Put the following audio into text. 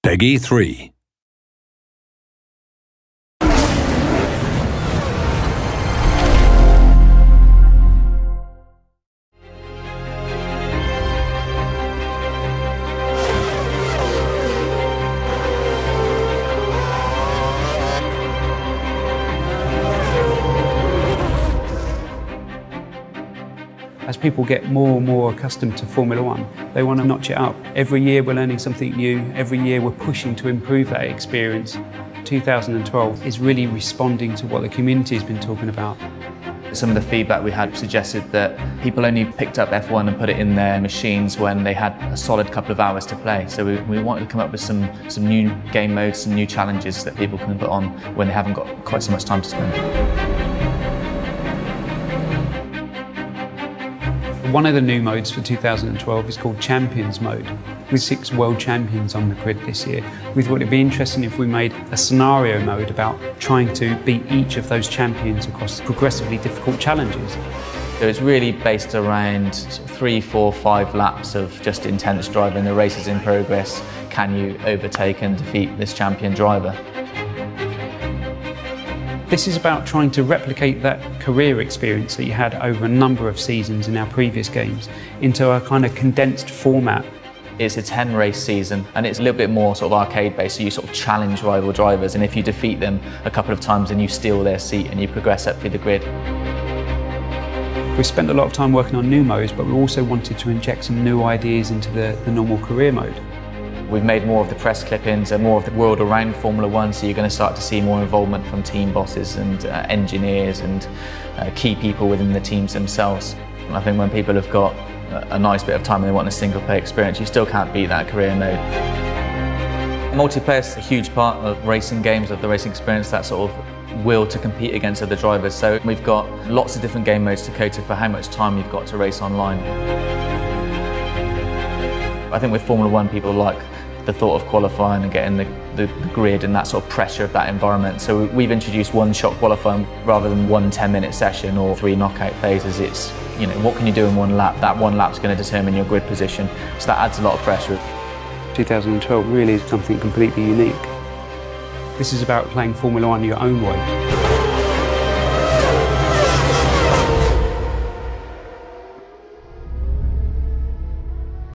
Peggy 3. As people get more and more accustomed to Formula One, they want to notch it up. Every year we're learning something new, every year we're pushing to improve that experience. 2012 is really responding to what the community has been talking about. Some of the feedback we had suggested that people only picked up F1 and put it in their machines when they had a solid couple of hours to play. So we wanted to come up with some new game modes, some new challenges that people can put on when they haven't got quite so much time to spend. One of the new modes for 2012 is called Champions Mode, with 6 world champions on the grid this year. We thought it'd be interesting if we made a scenario mode about trying to beat each of those champions across progressively difficult challenges. So it's really based around 3, 4, 5 laps of just intense driving. The race is in progress. Can you overtake and defeat this champion driver? This is about trying to replicate that career experience that you had over a number of seasons in our previous games into a kind of condensed format. It's a 10-race season and it's a little bit more sort of arcade-based, so you sort of challenge rival drivers, and if you defeat them a couple of times then you steal their seat and you progress up through the grid. We spent a lot of time working on new modes, but we also wanted to inject some new ideas into the normal career mode. We've made more of the press clippings and more of the world around Formula One, so you're going to start to see more involvement from team bosses and engineers and key people within the teams themselves. And I think when people have got a nice bit of time and they want a single player experience, you still can't beat that career mode. Multiplayer is a huge part of racing games, of the racing experience, that sort of will to compete against other drivers. So we've got lots of different game modes to cater for how much time you've got to race online. I think with Formula One, people like the thought of qualifying and getting the grid and that sort of pressure of that environment. So we've introduced one-shot qualifying rather than one 10-minute session or 3 knockout phases. It's, you know, what can you do in one lap? That one lap's going to determine your grid position. So that adds a lot of pressure. 2012 really is something completely unique. This is about playing Formula One your own way.